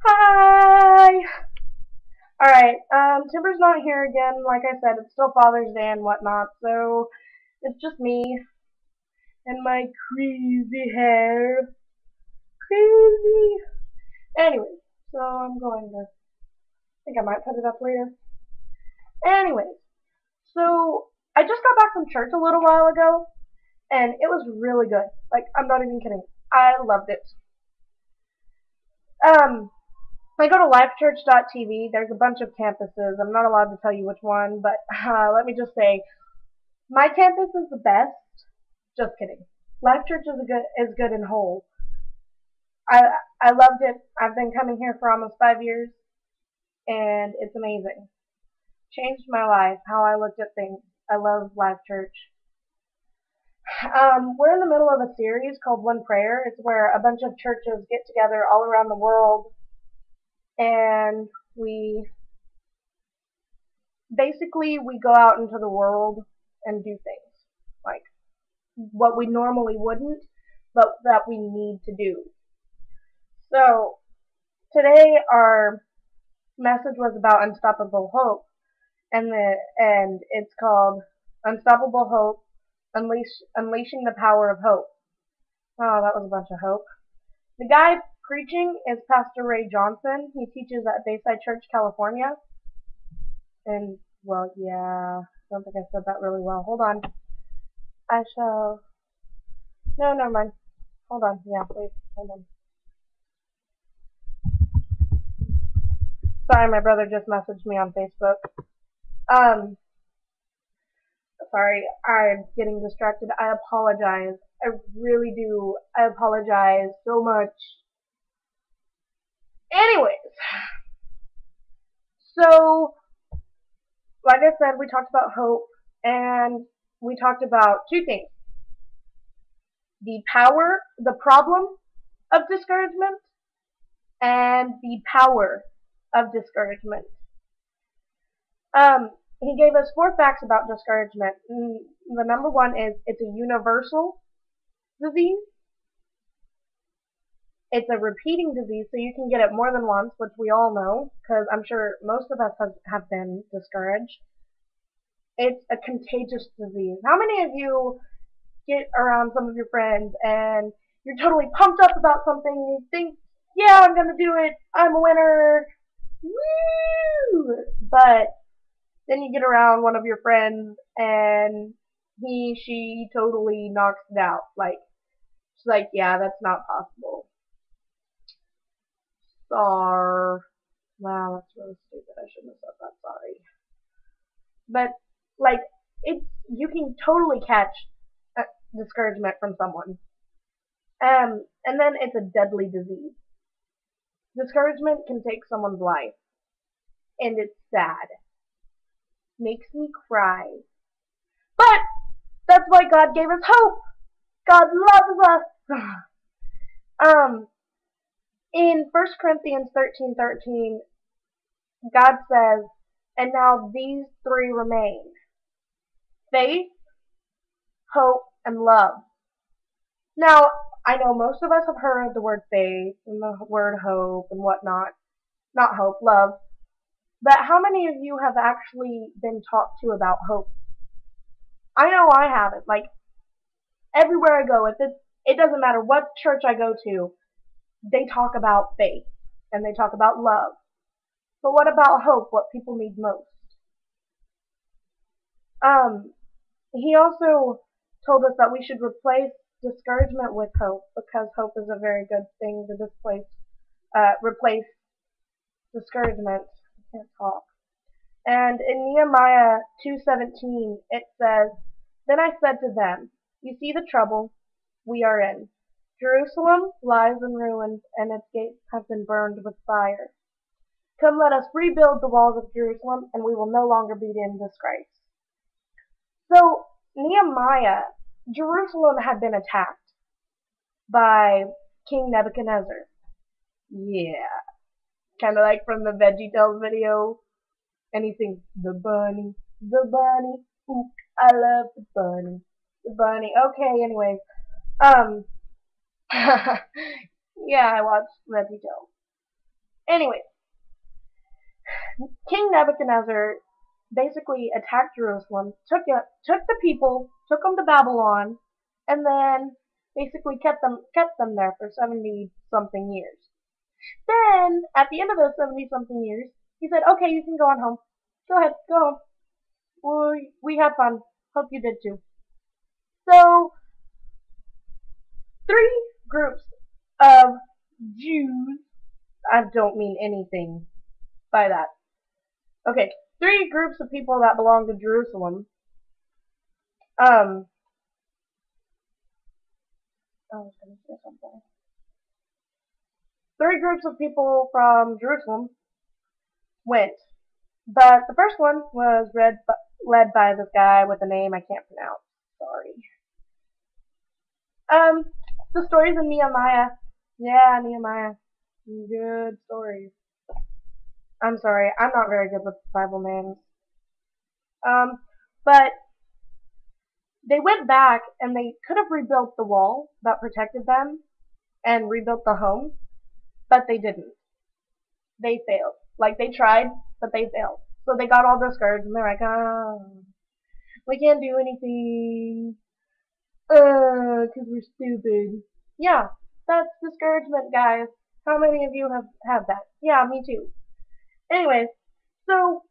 Hi! Alright, Timber's not here again. Like I said, it's still Father's Day and whatnot, so it's just me and my crazy hair. Crazy! Anyway, so I'm going to, I think I might put it up later. Anyways, so I just got back from church a little while ago, and it was really good. Like, I'm not even kidding. I loved it. I go to lifechurch.tv. There's a bunch of campuses. I'm not allowed to tell you which one, but let me just say, my campus is the best. Just kidding. Life Church is good and whole. I I loved it. I've been coming here for almost 5 years, and it's amazing. Changed my life, how I looked at things. I love Life Church. We're in the middle of a series called One Prayer. It's where a bunch of churches get together all around the world, and we go out into the world and do things like what we normally wouldn't, but that we need to do. So today our message was about unstoppable hope, and it's called Unstoppable Hope, Unleashing the Power of Hope. Oh, that was a bunch of hope. The guy preaching is Pastor Ray Johnson. He teaches at Bayside Church, California. And, well, yeah, I don't think I said that really well. Hold on. I shall... No, never mind. Hold on. Yeah, wait. Hold on. Sorry, my brother just messaged me on Facebook. Sorry, I'm getting distracted. I apologize. I really do. I apologize so much. Anyways, so, like I said, we talked about hope, and we talked about two things. The problem of discouragement, and the power of discouragement. He gave us 4 facts about discouragement. The number one is it's a universal disease. It's a repeating disease, so you can get it more than once, which we all know, because I'm sure most of us have been discouraged. It's a contagious disease. How many of you get around some of your friends and you're totally pumped up about something, you think, yeah, I'm gonna do it, I'm a winner, woo! But then you get around one of your friends and she totally knocks it out. Like, she's like, yeah, that's not possible. Sorry. Wow, that's really stupid. I shouldn't have said that. Sorry. But like, you can totally catch discouragement from someone. And then it's a deadly disease. Discouragement can take someone's life, and it's sad. Makes me cry. But that's why God gave us hope. God loves us. In 1 Corinthians 13:13, God says, and now these 3 remain: faith, hope, and love. Now, I know most of us have heard the word faith and the word hope and whatnot. Not hope, love. But how many of you have actually been talked to about hope? I know I haven't. Like, everywhere I go, it doesn't matter what church I go to, they talk about faith and they talk about love. But what about hope, what people need most? He also told us that we should replace discouragement with hope, because hope is a very good thing to replace discouragement. I can't talk. And in Nehemiah 2:17 it says, then I said to them, you see the trouble we are in. Jerusalem lies in ruins, and its gates have been burned with fire. Come, let us rebuild the walls of Jerusalem, and we will no longer be in disgrace. So, Jerusalem had been attacked by King Nebuchadnezzar. Yeah. Kind of like from the VeggieTales video. And he sings, the bunny, ooh, I love the bunny, the bunny. Okay, anyways. Yeah, I watched VeggieTales. Anyway, King Nebuchadnezzar basically attacked Jerusalem, took the people, took them to Babylon, and then basically kept them there for 70 something years. Then at the end of those 70 something years, he said, "Okay, you can go on home. Go ahead, go home. We had fun. Hope you did too." So three groups of Jews. I don't mean anything by that. Okay, three groups of people that belong to Jerusalem. I was gonna say something. Three groups of people from Jerusalem went, but the first one was led by this guy with a name I can't pronounce. Sorry. Um, the stories in Nehemiah. Yeah, Nehemiah. Good stories. I'm sorry, I'm not very good with Bible names. Um, but they went back and they could have rebuilt the wall that protected them and rebuilt the home, but they didn't. They failed. Like they tried, but they failed. So they got all discouraged and they're like, oh, we can't do anything, 'cause we're stupid. Yeah, that's discouragement, guys. How many of you have that? Yeah, me too. Anyways, so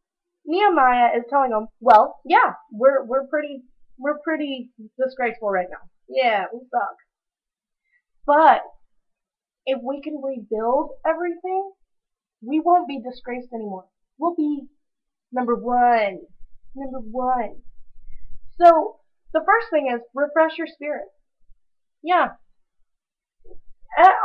Nehemiah is telling them, well, yeah, we're pretty disgraceful right now. Yeah, we suck. But if we can rebuild everything, we won't be disgraced anymore. We'll be number one. Number one. So the first thing is refresh your spirit. Yeah,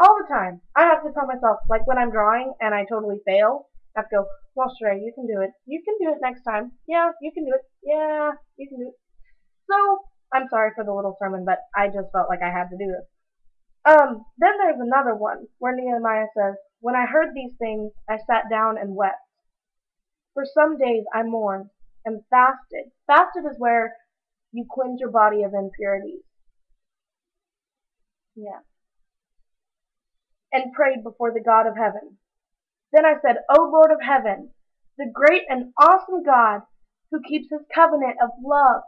all the time. I have to tell myself, like when I'm drawing and I totally fail, I have to go, well, Sheree, you can do it. You can do it next time. Yeah, you can do it. Yeah, you can do it. So I'm sorry for the little sermon, but I just felt like I had to do this. Then there's another one where Nehemiah says, when I heard these things, I sat down and wept. For some days I mourned and fasted. Fasted is where you cleanse your body of impurities. Yeah. And prayed before the God of heaven. Then I said, O Lord of heaven, the great and awesome God who keeps his covenant of love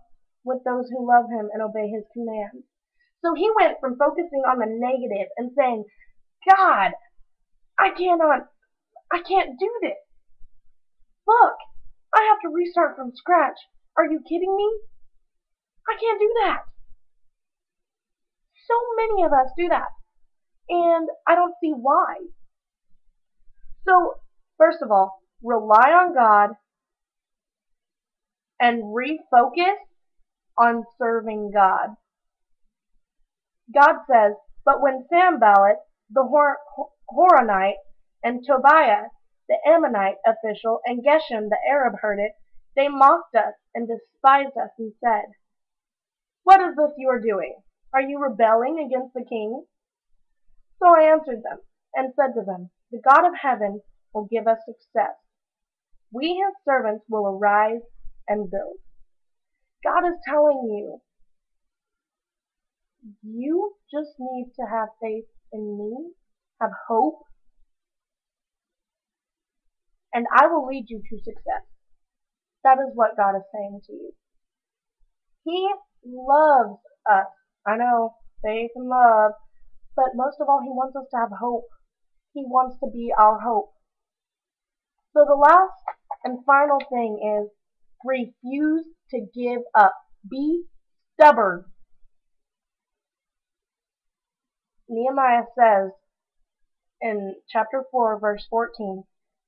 with those who love him and obey his commands. So he went from focusing on the negative and saying, God, I can't do this. Look, I have to restart from scratch. Are you kidding me? I can't do that. So many of us do that, and I don't see why. So, first of all, rely on God and refocus on serving God. God says, but when Sanballat, the Horonite, and Tobiah, the Ammonite official, and Geshem, the Arab, heard it, they mocked us and despised us and said, what is this you are doing? Are you rebelling against the king? So I answered them and said to them, the God of heaven will give us success. We, his servants, will arise and build. God is telling you, you just need to have faith in me, have hope, and I will lead you to success. That is what God is saying to you. He loves us. I know, faith and love, but most of all, he wants us to have hope. He wants to be our hope. So the last and final thing is refuse to give up. Be stubborn. Nehemiah says in chapter 4, verse 14,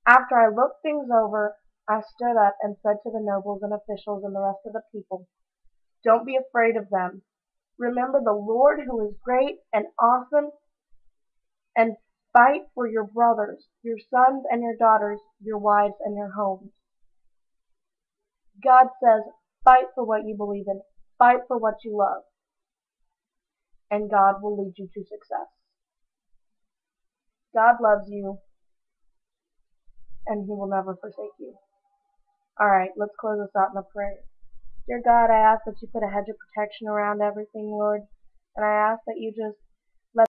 after I looked things over, I stood up and said to the nobles and officials and the rest of the people, don't be afraid of them. Remember the Lord who is great and awesome, and fight for your brothers, your sons and your daughters, your wives and your homes. God says, fight for what you believe in. Fight for what you love. And God will lead you to success. God loves you, and he will never forsake you. Alright, let's close this out in a prayer. Dear God, I ask that you put a hedge of protection around everything, Lord. And I ask that you just